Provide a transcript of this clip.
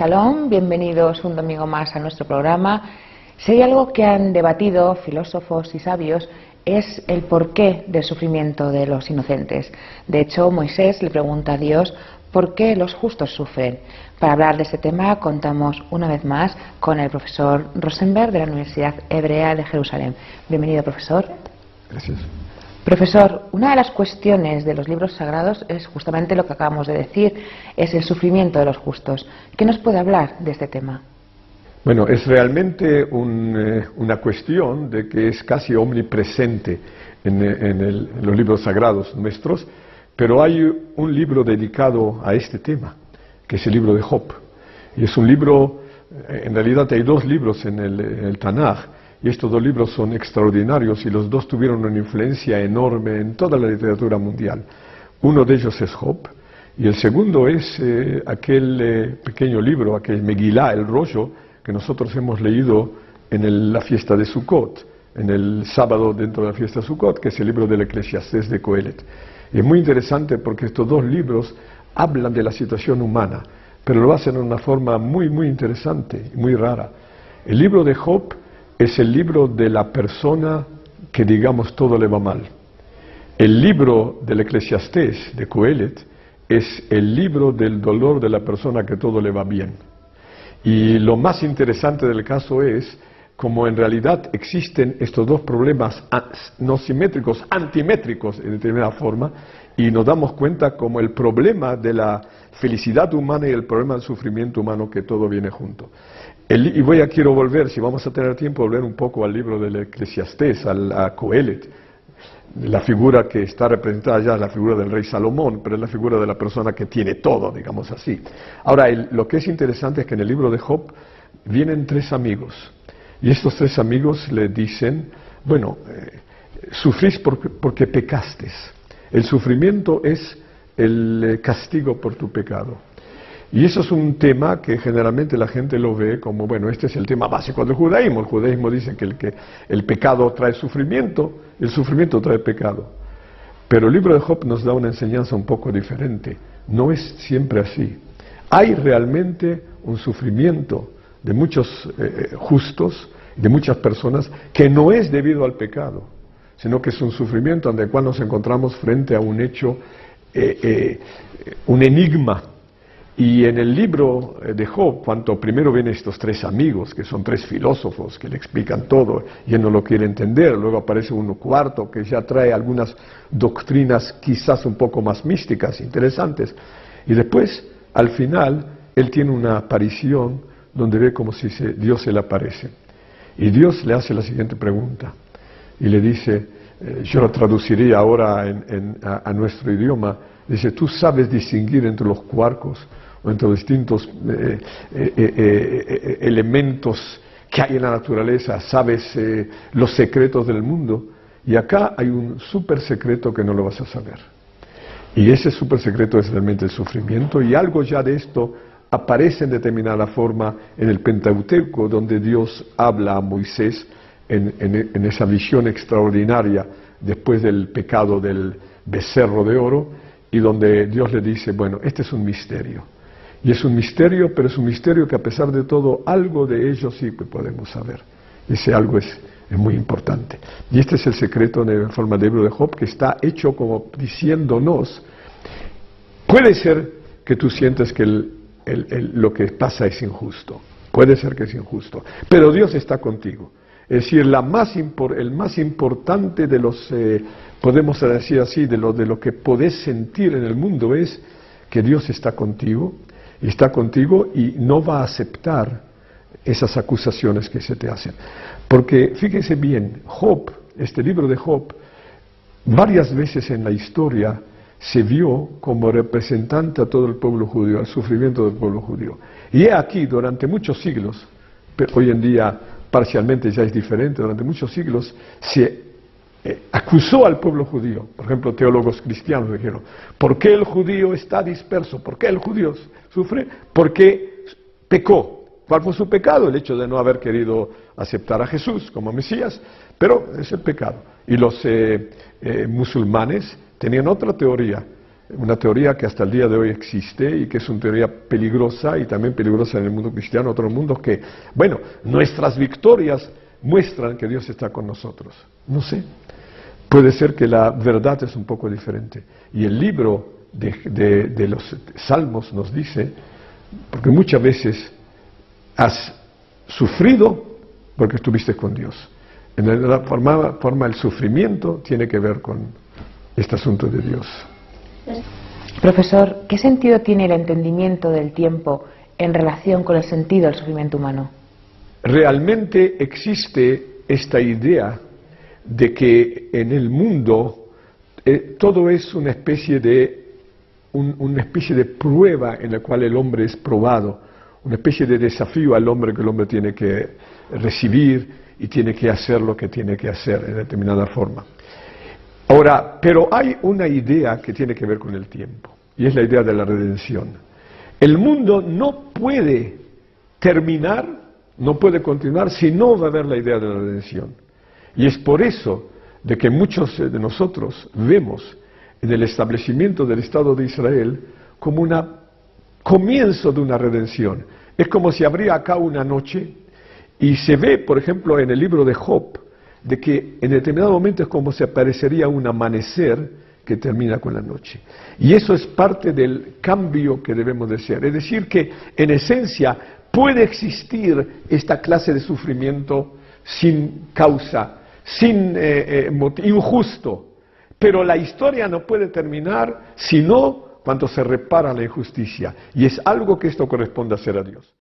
Shalom, bienvenidos un domingo más a nuestro programa. Si hay algo que han debatido filósofos y sabios es el porqué del sufrimiento de los inocentes. De hecho, Moisés le pregunta a Dios por qué los justos sufren. Para hablar de este tema contamos una vez más con el profesor Rosenberg de la Universidad Hebrea de Jerusalén. Bienvenido, profesor. Gracias. Profesor, una de las cuestiones de los libros sagrados es justamente lo que acabamos de decir, es el sufrimiento de los justos. ¿Qué nos puede hablar de este tema? Bueno, es realmente una cuestión de que es casi omnipresente en los libros sagrados nuestros, pero hay un libro dedicado a este tema, que es el libro de Job. Y es un libro, en realidad hay dos libros en el Tanaj, y estos dos libros son extraordinarios y los dos tuvieron una influencia enorme en toda la literatura mundial. Uno de ellos es Job y el segundo es aquel pequeño libro, aquel Megilá, el rollo, que nosotros hemos leído en la fiesta de Sukkot, en el sábado dentro de la fiesta de Sukkot, que es el libro del Eclesiastés de Coelet. Y es muy interesante porque estos dos libros hablan de la situación humana, pero lo hacen de una forma muy, muy interesante, muy rara. El libro de Job es el libro de la persona que, digamos, todo le va mal. El libro del Eclesiastés de Coelet es el libro del dolor de la persona que todo le va bien. Y lo más interesante del caso es como en realidad existen estos dos problemas no simétricos, antimétricos en determinada forma, y nos damos cuenta como el problema de la felicidad humana y el problema del sufrimiento humano, que todo viene junto. Y quiero volver, si vamos a tener tiempo, volver un poco al libro del Eclesiastés, a Coelet. La figura que está representada ya es la figura del rey Salomón, pero es la figura de la persona que tiene todo, digamos así. Ahora, lo que es interesante es que en el libro de Job vienen tres amigos, y estos tres amigos le dicen, bueno, sufrís porque pecaste. El sufrimiento es el castigo por tu pecado. Y eso es un tema que generalmente la gente lo ve como, bueno, este es el tema básico del judaísmo. El judaísmo dice que el pecado trae sufrimiento, el sufrimiento trae pecado. Pero el libro de Job nos da una enseñanza un poco diferente. No es siempre así. Hay realmente un sufrimiento de muchos justos, de muchas personas, que no es debido al pecado, sino que es un sufrimiento ante el cual nos encontramos frente a un hecho, un enigma. Y en el libro de Job, cuando primero ven estos tres amigos, que son tres filósofos que le explican todo, y él no lo quiere entender, luego aparece uno cuarto que ya trae algunas doctrinas quizás un poco más místicas, interesantes, y después, al final, él tiene una aparición donde ve como si Dios se le aparece. Y Dios le hace la siguiente pregunta, y le dice, yo lo traduciría ahora a nuestro idioma, dice, ¿tú sabes distinguir entre los quarks o entre los distintos elementos que hay en la naturaleza? ¿Sabes los secretos del mundo? Y acá hay un súper secreto que no lo vas a saber. Y ese súper secreto es realmente el sufrimiento, y algo ya de esto aparece en determinada forma en el Pentateuco, donde Dios habla a Moisés en esa visión extraordinaria después del pecado del becerro de oro, y donde Dios le dice, bueno, este es un misterio. Y es un misterio, pero es un misterio que a pesar de todo, algo de ello sí que podemos saber. Ese algo es muy importante. Y este es el secreto en forma del libro de Job, que está hecho como diciéndonos, puede ser que tú sientes que lo que pasa es injusto. Puede ser que es injusto. Pero Dios está contigo. Es decir, el más importante de los, podemos decir así, de lo que podés sentir en el mundo es que Dios está contigo y no va a aceptar esas acusaciones que se te hacen. Porque fíjese bien, Job, este libro de Job, varias veces en la historia se vio como representante a todo el pueblo judío, al sufrimiento del pueblo judío. Y he aquí, durante muchos siglos, pero hoy en día parcialmente ya es diferente, durante muchos siglos se acusó al pueblo judío. Por ejemplo, teólogos cristianos dijeron, ¿por qué el judío está disperso? ¿Por qué el judío sufre? Porque pecó. ¿Cuál fue su pecado? El hecho de no haber querido aceptar a Jesús como Mesías, pero es el pecado. Y los musulmanes tenían otra teoría. una teoría que hasta el día de hoy existe y que es una teoría peligrosa y también peligrosa en el mundo cristiano, otros mundos que, bueno, nuestras victorias muestran que Dios está con nosotros. No sé, puede ser que la verdad es un poco diferente. Y el libro de los Salmos nos dice, porque muchas veces has sufrido porque estuviste con Dios. En la forma el sufrimiento tiene que ver con este asunto de Dios. Profesor, ¿qué sentido tiene el entendimiento del tiempo en relación con el sentido del sufrimiento humano? Realmente existe esta idea de que en el mundo todo es una especie de prueba en la cual el hombre es probado, una especie de desafío al hombre que el hombre tiene que recibir y tiene que hacer lo que tiene que hacer en determinada forma. Ahora, pero hay una idea que tiene que ver con el tiempo, y es la idea de la redención. El mundo no puede terminar, no puede continuar si no va a haber la idea de la redención. Y es por eso de que muchos de nosotros vemos en el establecimiento del Estado de Israel como un comienzo de una redención. Es como si habría acá una noche y se ve, por ejemplo, en el libro de Job, de que en determinado momento es como si aparecería un amanecer que termina con la noche. Y eso es parte del cambio que debemos de ser. Es decir, que en esencia puede existir esta clase de sufrimiento sin causa, sin injusto, pero la historia no puede terminar sino cuando se repara la injusticia. Y es algo que esto corresponde a hacer a Dios.